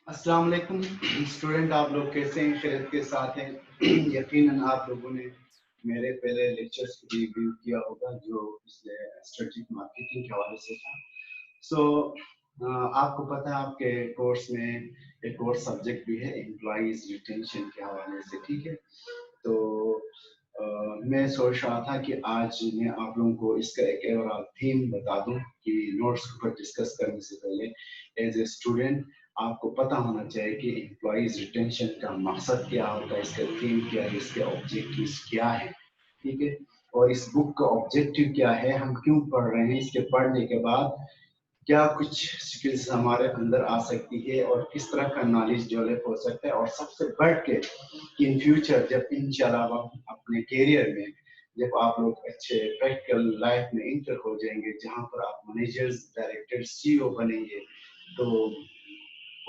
अस्सलाम वालेकुम स्टूडेंट, आप लोग कैसे हैं? खैरियत के साथ हैं? यकीनन आप लोगों ने मेरे पहले लेक्चर्स को रिव्यू किया होगा जो पिछले स्ट्रेटेजिक मार्केटिंग के हवाले से था। सो आपको पता है आपके कोर्स में एक और सब्जेक्ट भी है एम्प्लॉइज रिटेंशन के हवाले से, ठीक है? तो मैं सोच रहा था कि आज मैं आप लोगों को इसका एक ओवरऑल थीम बता दूं कि नोट्स के ऊपर डिस्कस करने से पहले एज ए स्टूडेंट आपको पता होना चाहिए कि एम्प्लॉइज रिटेंशन का मकसद क्या होता है, इसका थीम क्या है, इसके ऑब्जेक्टिव्स क्या है, ठीक है? और इस बुक का ऑब्जेक्टिव क्या है, हम क्यों पढ़ रहे हैं, इसके पढ़ने के बाद क्या कुछ स्किल्स हमारे अंदर आ सकती है और किस तरह का नॉलेज डेवलप हो सकता है, और सबसे बढ़ के इन फ्यूचर जब इंशाल्लाह हम अपने करियर में जब आप लोग अच्छे प्रैक्टिकल लाइफ में इंटर हो जाएंगे जहां पर आप मैनेजर्स, डायरेक्टर, सीईओ बनेंगे, तो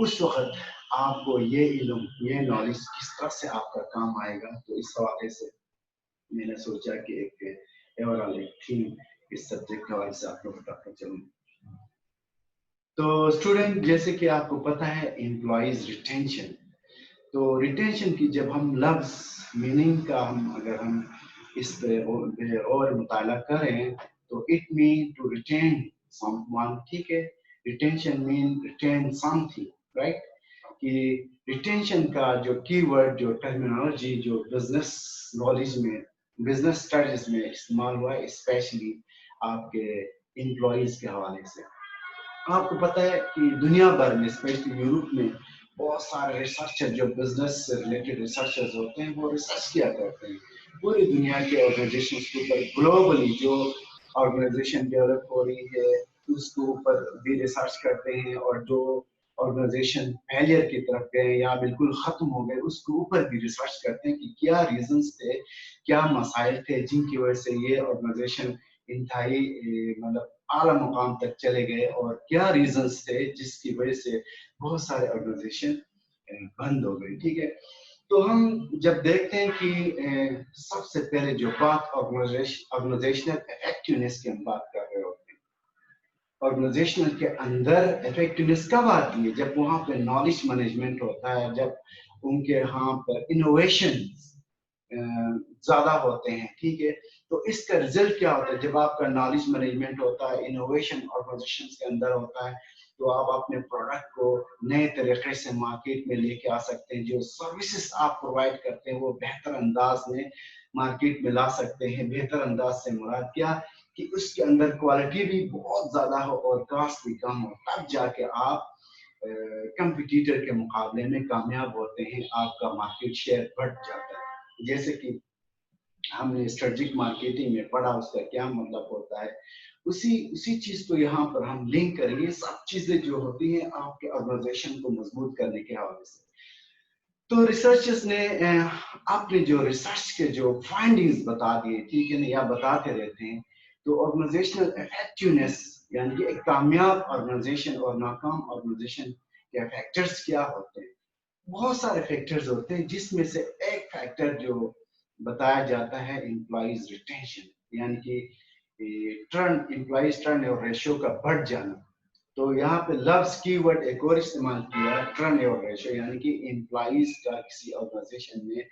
उस वक्त आपको ये इल्म, ये नॉलेज किस तरह से आपका काम आएगा। तो इस हवाले से मैंने सोचा कि एक ओवरऑल एक थीम इस सब्जेक्ट के हवाले से आप लोग बताता चलूँ। तो स्टूडेंट, जैसे कि आपको पता है एम्प्लॉइज रिटेंशन, तो रिटेंशन की जब हम लफ्ज मीनिंग का अगर हम इस पे और मुताला करें तो it mean to retain someone, ठीक है? Retention mean retain something, right? कि रिटेंशन का जो कीवर्ड, जो टर्मिनोलॉजी, जो बिजनेस नॉलेज में, बिजनेस स्टडीज में इस्तेमाल हुआ है, स्पेशली आपके एम्प्लॉइज के हवाले से। आपको पता है कि दुनिया भर में, स्पेशली यूरोप में, बहुत सारे रिसर्चर जो बिजनेस से रिलेटेड रिसर्चर्स होते हैं वो रिसर्च किया करते हैं पूरी दुनिया के ऑर्गेनाइजेशन के ऊपर। ग्लोबली जो ऑर्गेनाइजेशन डेवलप हो रही है उसके ऊपर भी रिसर्च करते हैं, और जो ऑर्गेनाइजेशन फेलियर की तरफ गए या बिल्कुल खत्म हो गए उसके ऊपर भी रिसर्च करते हैं कि क्या रीजंस थे, क्या मसाइल थे जिनकी वजह से ये ऑर्गेनाइजेशन इंतहाई मतलब आला मुकाम तक चले गए, और क्या रीजंस थे जिसकी वजह से बहुत सारे ऑर्गेनाइजेशन बंद हो गए, ठीक है? तो हम जब देखते हैं कि सबसे पहले जो बात ऑर्गेनाइजेशनल इफेक्टिवनेस की हम बात कर रहे होते हैं, ऑर्गेनाइजेशनल के अंदर इफेक्टिवनेस कब आती है? जब वहां पे नॉलेज मैनेजमेंट होता है, जब उनके यहाँ पर इनोवेशन ज्यादा होते हैं, ठीक है? तो इसका रिजल्ट क्या होता है? जब आपका नॉलेज मैनेजमेंट होता है, इनोवेशन ऑर्गेनाइजेशन के अंदर होता है, तो आप अपने प्रोडक्ट को नए तरीके से मार्केट में लेके आ सकते हैं। जो सर्विसेज आप प्रोवाइड करते हैं वो बेहतर अंदाज में मार्केट में ला सकते हैं। बेहतर अंदाज से मुराद क्या कि उसके अंदर क्वालिटी भी बहुत ज्यादा हो और कॉस्ट भी कम हो, तब जाके आप कंपटीटर के मुकाबले में कामयाब होते हैं, आपका मार्केट शेयर बढ़ जाता है। जैसे कि हमने स्ट्रेटेजिक मार्केटिंग में पढ़ा, उसका क्या मतलब होता है, उसी उसी चीज को यहाँ पर हम लिंक करेंगे। सब चीजें जो होती हैं आपके ऑर्गेनाइजेशन को मजबूत करने के हवाले से। तो रिसर्चर्स ने अपने जो रिसर्च के जो फाइंडिंग्स बता दिए, ठीक है ना, या बताते रहते हैं। तो ऑर्गेनाइजेशनल इफेक्टिवनेस यानी कि एक कामयाब ऑर्गेनाइजेशन और नाकाम ऑर्गेनाइजेशन के फैक्टर्स क्या होते हैं? बहुत सारे फैक्टर्स होते हैं, जिसमें से एक फैक्टर जो बताया जाता है एम्प्लॉइज रिटेंशन, यानी कि टर्न एम्प्लॉइज टर्न और रेशियो का बढ़ जाना। तो यहाँ पे लव्स कीवर्ड एक और इस्तेमाल किया, टर्न ओवर रेशियो, यानी कि एम्प्लॉइज का किसी ऑर्गेनाइजेशन में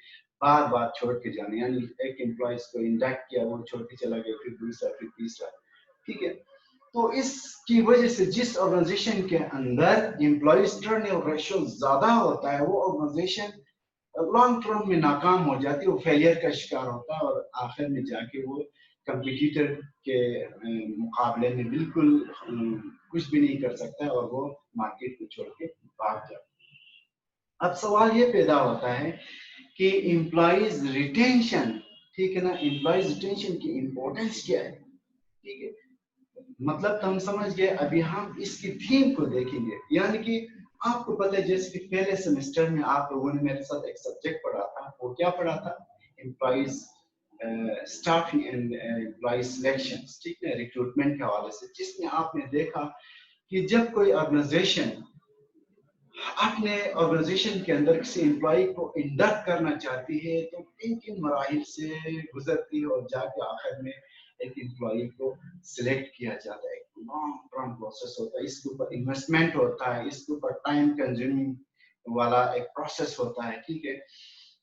बार बार छोड़ के जाना, यानी एक एम्प्लॉइज को इंडक्ट किया, वो छोड़ के चला गया, फिर दूसरा, फिर तीसरा, ठीक है? तो इसकी वजह से जिस ऑर्गेनाइजेशन के अंदर एम्प्लॉइज टर्न ओवर रेशियो ज्यादा होता है वो ऑर्गेनाइजेशन लॉन्ग टर्म में नाकाम हो जाती है, वो फेलियर का शिकार होता है, और आखिर में जाके वो कंपटीटर के मुकाबले में बिल्कुल कुछ भी नहीं कर सकता है, और वो मार्केट को छोड़ के भाग जाता है। अब सवाल ये पैदा होता है कि एम्प्लॉइज रिटेंशन, ठीक है ना, एम्प्लॉइज रिटेंशन की इंपॉर्टेंस क्या है, ठीक है? मतलब तो हम समझ गए। अभी हम इसकी थीम को देखेंगे, यानी कि आपको पता है जैसे कि पहले सेमेस्टर में आप लोगों ने मेरे साथ एक सब्जेक्ट पढ़ा था, वो क्या पढ़ा था? Employees staffing and employees selection, ठीक है, रिक्रूटमेंट के हवाले से, जिसमें आपने देखा कि जब कोई ऑर्गेनाइजेशन अपने ऑर्गेनाइजेशन के अंदर किसी एम्प्लॉय को इंडक्ट करना चाहती है तो किन किन मराहिल से गुजरती है, और जाके आखिर में एक एम्प्लॉय को सिलेक्ट किया जाता है। एक लॉन्ग टर्म प्रोसेस होता है, इसके ऊपर इन्वेस्टमेंट होता है, इसके ऊपर टाइम कंज्यूमिंग वाला एक प्रोसेस होता है, ठीक है।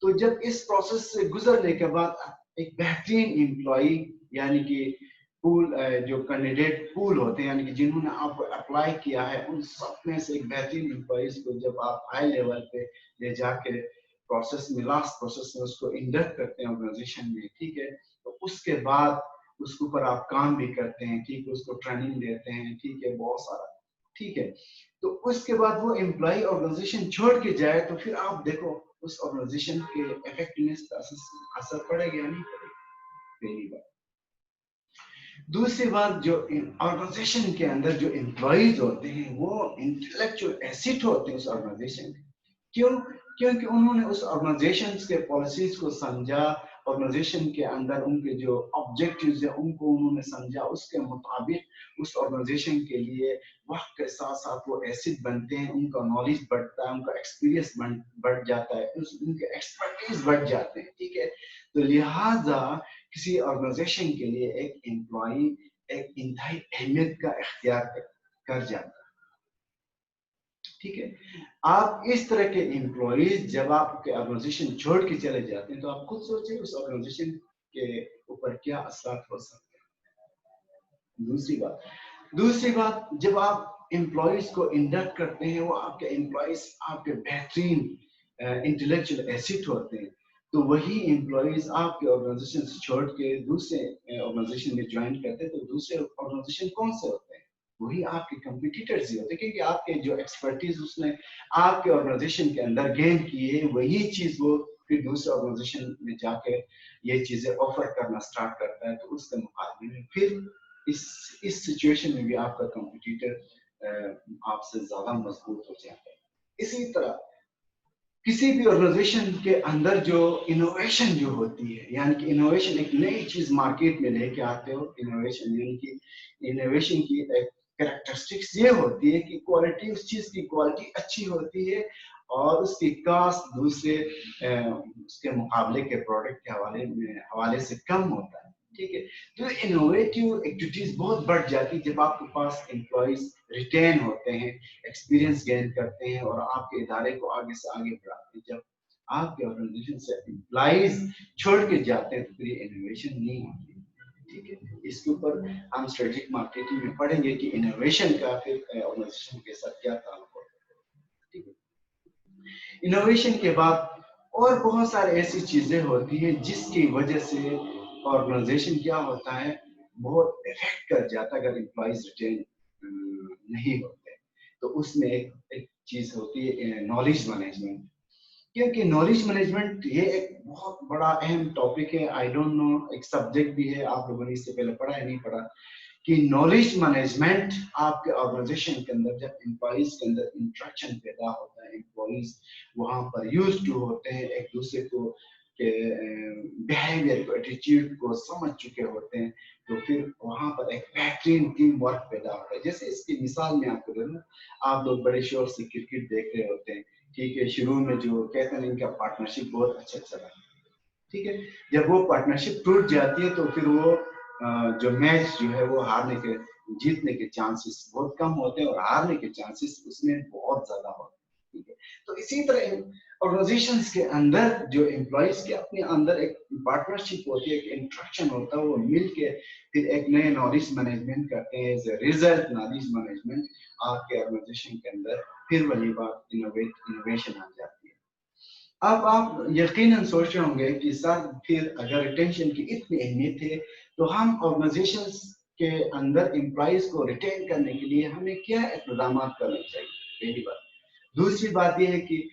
तो जब इस प्रोसेस से गुजरने के बाद एक बेहतरीन एम्प्लॉई यानी कि पूल जो कैंडिडेट पूल होते हैं यानी कि जिन्होंने आपको अप्लाई किया है उन सब में से एक बेहतरीन एम्प्लॉइज को जब आप हाई लेवल पे ले जाके प्रोसेस में लास्ट प्रोसेस में उसको इंडक्ट करते हैं ऑर्गेनाइजेशन में, ठीक है। तो उसके बाद उसके ऊपर आप काम भी करते हैं, ठीक है, उसको ट्रेनिंग देते हैं, ठीक है, बहुत सारा, ठीक है। तो उसके बाद वो एम्प्लॉय ऑर्गेनाइजेशन छोड़ के जाए तो फिर आप देखो उस ऑर्गेनाइजेशन के इफेक्टिवनेस पर असर पड़ेगा या नहीं पड़ेगा, पहली बात। दूसरी बात, जो ऑर्गेनाइजेशन के अंदर जो एम्प्लॉइज होते हैं वो इंटेलेक्चुअल एसेट होते हैं उस ऑर्गेनाइजेशन के। क्यों? क्योंकि उन्होंने उस ऑर्गेनाइजेशन के पॉलिसीज को समझा, ऑर्गेनाइजेशन के अंदर उनके जो ऑब्जेक्टिव्स है उनको उन्होंने समझा, उसके मुताबिक उस ऑर्गेनाइजेशन के लिए वक्त के साथ साथ वो एसेट बनते हैं, उनका नॉलेज बढ़ता है, उनका एक्सपीरियंस बढ़ जाता है, उनके एक्सपर्टीज बढ़ जाते हैं, ठीक है। तो लिहाजा किसी ऑर्गेनाइजेशन के लिए एक एम्प्लॉय एक इंतहाई अहमियत का इख्तियार कर जाता है, ठीक है। आप इस तरह के एम्प्लॉइज जब आपके ऑर्गेनाइजेशन छोड़ के चले जाते हैं तो आप खुद सोचिए उस ऑर्गेनाइजेशन के ऊपर क्या असर हो सकते हैं। दूसरी बात जब आप एम्प्लॉइज को इंडक्ट करते हैं वो आपके एम्प्लॉइज आपके बेहतरीन इंटेलेक्चुअल एसेट होते हैं, तो वही एम्प्लॉइज आपके ऑर्गेनाइजेशन से छोड़ के दूसरे ऑर्गेनाइजेशन में ज्वाइन करते हैं, तो दूसरे ऑर्गेनाइजेशन कौन से होते हैं? वही आपके कंपटीटर्स ही होते हैं, क्योंकि आपके जो एक्सपर्टीज उसने आपके ऑर्गेनाइजेशन के अंदर गेन की है, वही चीज वो फिर दूसरे ऑर्गेनाइजेशन में जाके ये चीजें ऑफर करना स्टार्ट करता है, तो उसके मुकाबले में फिर इस सिचुएशन में भी आपका कंपटीटर आपसे ज्यादा मजबूत हो जाता है। इसी तरह किसी भी ऑर्गेनाइजेशन के अंदर जो इनोवेशन जो होती है, यानी कि इनोवेशन एक नई चीज मार्केट में लेके आते हो, इनोवेशन यानी कि इनोवेशन की एक कैरेक्टरिस्टिक्स ये होती है कि क्वालिटी, उस चीज की क्वालिटी अच्छी होती है और उसकी कास्ट दूसरे उसके मुकाबले के प्रोडक्ट के हवाले से कम होता है, ठीक है। तो इनोवेटिव एक्टिविटीज बहुत बढ़ जाती है जब आपके पास एम्प्लॉइज रिटेन होते हैं, एक्सपीरियंस गेन करते हैं और आपके इदारे को आगे से आगे बढ़ाते हैं। जब आपके ऑर्गेनाइजेशन से एम्प्लॉइज छोड़ के जाते हैं तो फिर इनोवेशन नहीं होती, ठीक है। इसके ऊपर हम स्ट्रेटेजिक मार्केटिंग में पढ़ेंगे कि इनोवेशन का फिर ऑर्गेनाइजेशन के साथ क्या ताल्लुक होता है, ठीक है। इनोवेशन के बाद और बहुत सारी ऐसी चीजें होती हैं जिसकी वजह से ऑर्गेनाइजेशन क्या होता है, बहुत इफेक्ट कर जाता है अगर एम्प्लॉइज रिटेन नहीं होते। तो उसमें एक चीज होती है नॉलेज मैनेजमेंट, क्योंकि नॉलेज मैनेजमेंट ये एक बहुत बड़ा अहम टॉपिक है। आई डोंट नो, एक सब्जेक्ट भी है, आप लोगों ने इससे पहले पढ़ा है नहीं पढ़ा, कि नॉलेज मैनेजमेंट आपके ऑर्गेनाइजेशन के अंदर जब एम्प्लॉइज के अंदर इंटरेक्शन पैदा होता है, एम्प्लॉइज वहां पर यूज टू होते हैं, एक दूसरे को के बिहेवियर को, एटीट्यूड को समझ चुके होते हैं, तो फिर वहां पर एक बेहतरीन टीम वर्क पैदा होता है। जैसे इसकी मिसाल में आपको दे दूं, आप लोग बड़े शौक से क्रिकेट देख रहे होते हैं, ठीक है, शुरू में जो कहते हैं इनका पार्टनरशिप बहुत अच्छा चला, ठीक है, जब वो पार्टनरशिप टूट जाती है तो फिर वो जो मैच जो है वो जीतने के चांसेस बहुत कम होते हैं और हारने के चांसेस उसमें बहुत ज्यादा होते हैं, ठीक है। तो इसी तरह ऑर्गेनाइजेशंस के अंदर जो एम्प्लॉइज के अपने अंदर एक पार्टनरशिप होती है, एक इंट्रैक्शन होता है, वो मिलके फिर एक नए नॉलेज मैनेजमेंट करते हैं। As a result knowledge management आपके ऑर्गेनाइजेशन के अंदर फिर वही बात इनोवेशन आ जाती है। अब आप यकीनन सोच रहे होंगे कि सर फिर अगर रिटेंशन की इतनी अहमियत है तो हम ऑर्गेनाइजेशंस के अंदर एम्प्लॉइज को रिटेन करने के लिए हमें क्या इक़दाम करने चाहिए, पहली बात। दूसरी बात यह है कि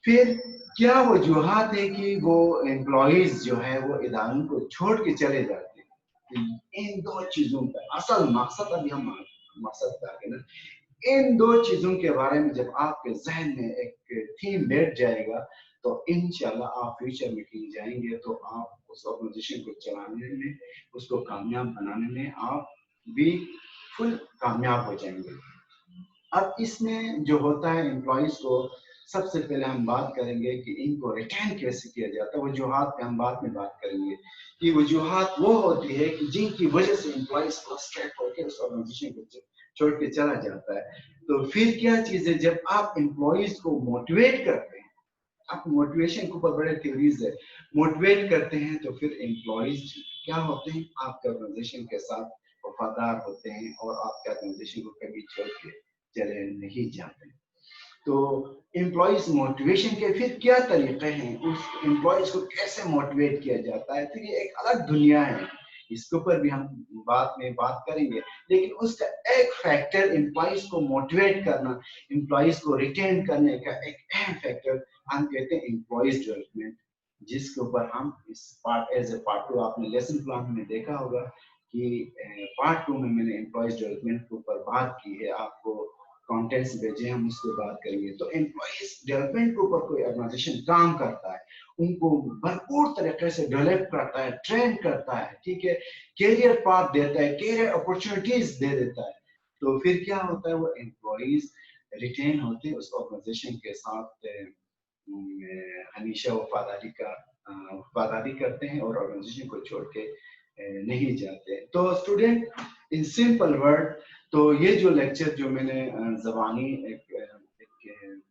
फिर क्या वजूहात है कि वो एम्प्लॉइज जो है वो इदारों को छोड़ के चले जाते हैं। इन दो चीजों का असल मकसद, अभी हम मकसद का ना, इन दो चीजों के बारे में जब आपके जहन में एक थीम बैठ जाएगा तो इंशाल्लाह आप फ्यूचर में कहीं जाएंगे तो आप उस ऑर्गेनाइजेशन को चलाने में, उसको कामयाब बनाने में आप भी फुल कामयाब हो जाएंगे। अब इसमें जो होता है एम्प्लॉइज को, सबसे पहले हम बात करेंगे कि इनको रिटेन कैसे किया जाता है। वजूहात पे हम बाद में बात करेंगे कि वजूहात वो होती है कि जिनकी वजह से एम्प्लॉइज फ्रस्ट्रेट होकर उस ऑर्गेनाइजेशन को छोड़ के चला जाता है। तो फिर क्या चीज है, जब आप एम्प्लॉइज को मोटिवेट करते हैं, आप मोटिवेशन के ऊपर बड़े थ्योरीज है, मोटिवेट करते हैं तो फिर एम्प्लॉइज क्या होते हैं, आपके ऑर्गेनाइजेशन के साथ वफादार होते हैं और आपके ऑर्गेनाइजेशन को कभी छोड़ के चले नहीं जाते। तो एम्प्लॉइज मोटिवेशन के फिर क्या तरीके हैं, उस एम्प्लॉइज को कैसे मोटिवेट किया जाता है, फिर ये एक अलग दुनिया है, इसके ऊपर भी हम बाद में बात करेंगे। लेकिन उसका एक फैक्टर एम्प्लॉइज को मोटिवेट करना, एम्प्लॉइज को रिटेन करने का एक अहम फैक्टर हम कहते हैं एम्प्लॉइज डेवलपमेंट, जिसके ऊपर हम इस पार्ट एज ए पार्ट 2 आपने लेसन प्लान में देखा होगा कि पार्ट 2 में मैंने एम्प्लॉइज डेवलपमेंट के ऊपर बात की है, आपको कॉन्टेंट्स भेजे, हम उसको बात करेंगे। तो एम्प्लॉइज डेवलपमेंट के ऊपर कोई ऑर्गेनाइजेशन काम करता है, उनको भरपूर तरीके से डेवलप करता है, ट्रेन करता है, ठीक है, कैरियर पाथ देता है, कैरियर अपॉर्चुनिटीज दे देता है, तो फिर क्या होता है, वो एम्प्लॉइज रिटेन होते हैं उस ऑर्गेनाइजेशन के साथ, हमेशा वफादारी करते हैं और ऑर्गेनाइजेशन को छोड़ के नहीं जाते। तो स्टूडेंट, इन सिंपल वर्ड, तो ये जो लेक्चर जो मैंने ज़बानी एक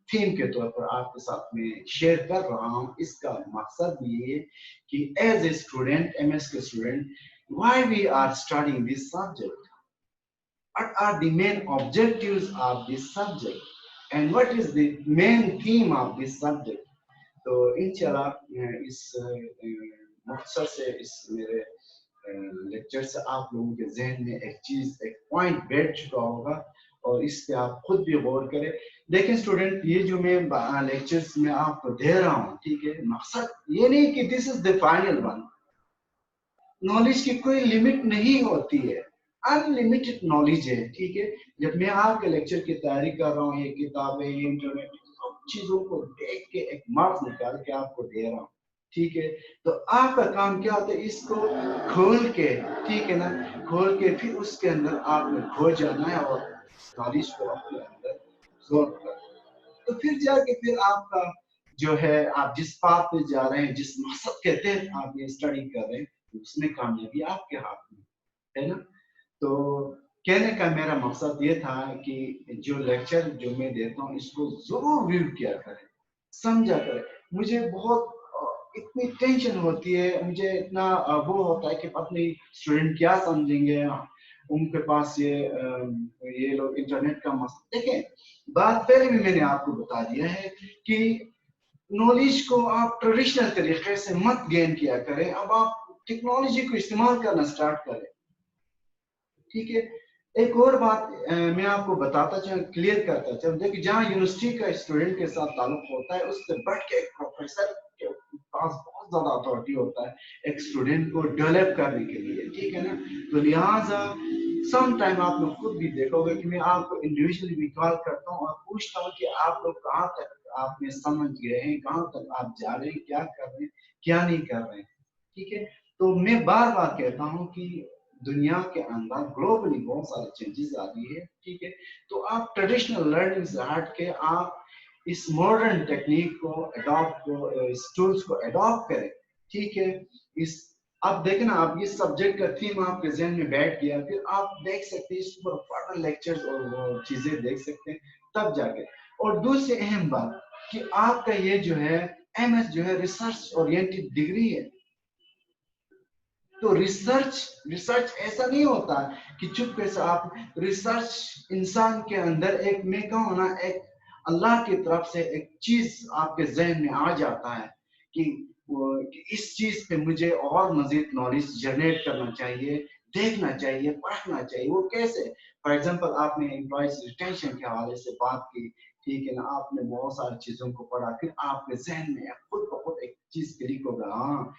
थीम के तौर पर आपके साथ में शेयर कर रहा हूँ, इसका मकसद ये है कि एज ए स्टूडेंट, एमएस के student, why we are studying this subject, what are the main objectives of this subject, and what is the main theme of this subject। तो इंशाल्लाह इस मकसद से इस मेरे लेक्चर से आप लोगों के जहन में एक चीज, एक पॉइंट बैठ चुका होगा और इस पे आप खुद भी गौर करें। देखें स्टूडेंट, ये जो मैं लेक्चर्स में आपको दे रहा हूँ, ठीक है, मकसद ये नहीं कि this is the final one. Knowledge की कोई लिमिट नहीं होती है, अनलिमिटेड नॉलेज है, ठीक है। जब मैं आपके लेक्चर की तैयारी कर रहा हूँ, ये किताबें, ये इंटरनेट, सब चीजों को देख के एक मार्क्स निकाल के आपको दे रहा हूँ, ठीक है। तो आपका काम क्या होता है, इसको खोल के, ठीक है ना, खोल के फिर उसके अंदर आपने खो जाना है और नॉलेज को अपने अंदर absorb करना। तो फिर जाके फिर आपका जो है, आप जिस पाथ पे जा रहे हैं, जिस मकसद के तहत आप ये स्टडी कर रहे हैं, उसमें कामयाबी आपके हाथ में है ना। तो कहने का मेरा मकसद ये था कि जो लेक्चर जो मैं देता हूँ, इसको जरूर व्यू किया करें, समझा करें। मुझे बहुत इतनी टेंशन होती है, मुझे इतना वो होता है कि अपने स्टूडेंट क्या समझेंगे, उनके पास ये लोग इंटरनेट का मसला। देखें, बात पहले भी मैंने आपको बता दिया है कि नॉलेज को आप ट्रेडिशनल तरीके से मत गेन किया करें, अब आप टेक्नोलॉजी को इस्तेमाल करना स्टार्ट करें, ठीक है। एक और बात मैं आपको बताता चलूं, क्लियर करता चलूं, देखिए जहाँ यूनिवर्सिटी का स्टूडेंट के साथ ताल्लुक होता है, उससे बढ़ के एक प्रोफेसर के पास बहुत ज्यादा अथॉरिटी होता है एक स्टूडेंट को डेवलप करने के लिए, ठीक है ना। तो लिहाजा सम टाइम आप लोग खुद भी देखोगे कि मैं आपको इंडिविजुअली भी कॉल करता हूँ और पूछता हूँ कि आप लोग कहाँ तक आपने समझ गए हैं, कहाँ तक आप जा रहे हैं, क्या कर रहे हैं, क्या नहीं कर रहे हैं, ठीक है। तो मैं बार बार कहता हूँ कि दुनिया के अंदर ग्लोबली बहुत सारे चेंजेस आ रही है, ठीक है। तो आप ट्रेडिशनल लर्निंग से हट के आप इस मॉडर्न टेक्निक को अडॉप्ट को, इस टूल्स को अडॉप्ट करें, ठीक है। इस अब देखें ना, आप इस सब्जेक्ट का थीम आपके जहन में बैठ गया, फिर आप देख सकते हैं इस पर फर्दर लेक्चर्स और वो चीजें देख सकते हैं तब जाके। और दूसरी अहम बात कि आपका ये जो है एमएस जो है रिसर्च ओरिएंटेड डिग्री है। तो रिसर्च ऐसा नहीं होता कि चुपके से आप रिसर्च, इंसान के अंदर एक, मैं कहूँ ना, एक अल्लाह की तरफ से एक चीज आपके जहन में आ जाता है कि इस चीज पे मुझे और मजीद नॉलेज जनरेट करना चाहिए, देखना चाहिए, पढ़ना चाहिए। वो कैसे, फॉर एग्जांपल आपने एम्प्लॉइज रिटेंशन के हवाले से बात की, ठीक है ना, आपने बहुत सारी चीजों को पढ़ा, फिर आपके जहन में खुद ब खुद एक चीज क्लिक होगा, हाँ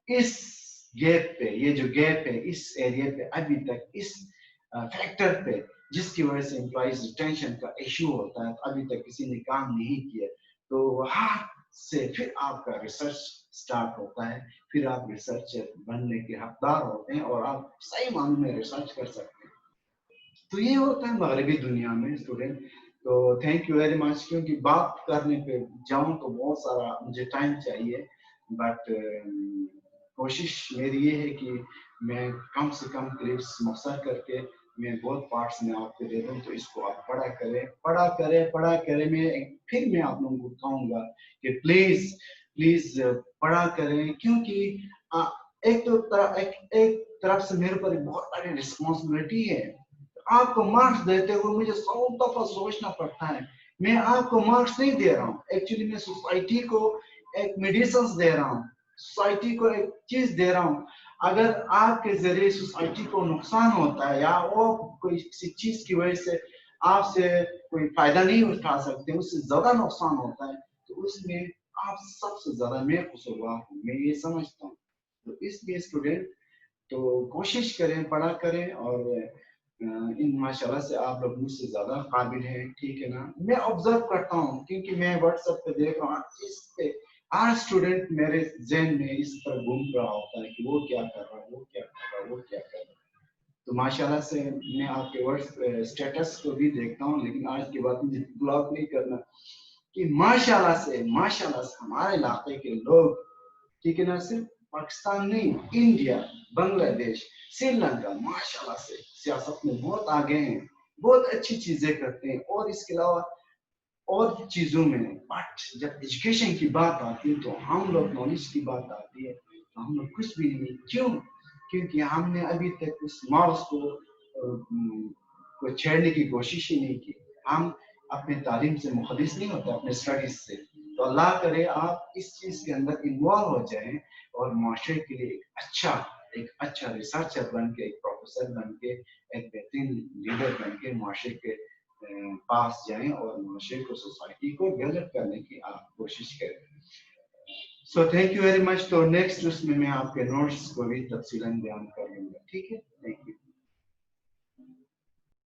इस गैप पे, ये जो गैप है इस एरिया पे अभी तक इस फैक्टर पे, जिसकी वजह से एम्प्लॉइज रिटेंशन का इश्यू होता है, अभी तक किसी ने काम नहीं किया, तो वहां से फिर आपका रिसर्च स्टार्ट होता है, फिर आप रिसर्चर बनने के हकदार होते हैं और आप सही मानों में रिसर्च कर सकते हैं। तो ये होता है मगरबी दुनिया में स्टूडेंट। तो थैंक यू वेरी मच, क्योंकि बात करने पे जाऊं तो बहुत सारा मुझे टाइम चाहिए, बट कोशिश मेरी ये है कि मैं कम से कम क्लिप्स मुख्तसर करके میں بہت پارٹس میں آپ کو دے دوں تو اس کو آپ پڑھا کریں. میں آپ لوگوں کو کہوں گا کہ پلیز پڑھا کریں، کیونکہ ایک طرف سے میرے پر بہت بڑی رسپانسبلٹی ہے. آپ کو مارکس دیتے ہوئے مجھے 100 دفعہ سوچنا پڑتا ہے. میں آپ کو مارکس نہیں دے رہا ہوں، ایکچولی میں سوسائٹی کو ایک میڈیسنس دے رہا ہوں، سوسائٹی کو ایک چیز دے رہا ہوں. اگر آپ کے ذریعے سوسائٹی کو نقصان ہوتا ہے یا وہ کوئی کسی چیز کی وجہ سے آپ سے کوئی فائدہ نہیں اٹھا سکتے، اس سے زیادہ نقصان ہوتا ہے، تو اس میں آپ سب سے زیادہ میں قصوروار ہوں، میں یہ سمجھتا ہوں. تو اس لیے اسٹوڈنٹ تو کوشش کریں، پڑھا کریں، اور ان ماشاءاللہ سے آپ لوگ مجھ سے زیادہ قابل ہیں. ٹھیک ہے نا؟ میں آبزرو کرتا ہوں، کیونکہ میں واٹس ایپ پہ دیکھ رہا ہوں اس پہ ہر اسٹوڈنٹ میرے ذہن میں اس پر گھوم رہا ہوتا ہے کہ وہ کیا کر رہا ہے، وہ کیا کر رہا ہے، وہ کیا کر رہا ہے. تو ماشاءاللہ سے میں آپ کے اسٹیٹس کو بھی دیکھتا ہوں، لیکن آج کے بعد مجھے بلاک نہیں کرنا کہ ماشاءاللہ سے ہمارے علاقے کے لوگ، ٹھیک ہے نا، صرف پاکستان نہیں، انڈیا، بنگلہ دیش، سری لنکا ماشاءاللہ سے سیاست میں بہت آگے ہیں، بہت اچھی چیزیں کرتے ہیں. اور اس کے علاوہ اور چیزوں میں، بٹ جب ایجوکیشن کی بات آتی ہے تو ہم لوگ نالج کی بات آتی ہے تو ہم لوگ کچھ بھی نہیں. کیونکہ ہم نے ابھی تک اس مارس کو چھیڑنے کی کوشش ہی نہیں کی. ہم اپنے تعلیم سے مخلص نہیں ہوتے، اپنے اسٹڈیز سے. تو اللہ کرے آپ اس چیز کے اندر انوالو ہو جائیں اور معاشرے کے لیے ایک اچھا ریسرچر بن کے، ایک پروفیسر بن کے، ایک بہترین لیڈر بن کے معاشرے کے پاس جائیں اور معاشرے کو، سوسائٹی کو ڈیولپ کرنے کی آپ کوشش کریں. So thank you very much. تو نیکسٹ اس میں آپ کے نوٹس کو بھی تفصیلاً بیان کر لوں گا. ٹھیک ہے، تھینک یو.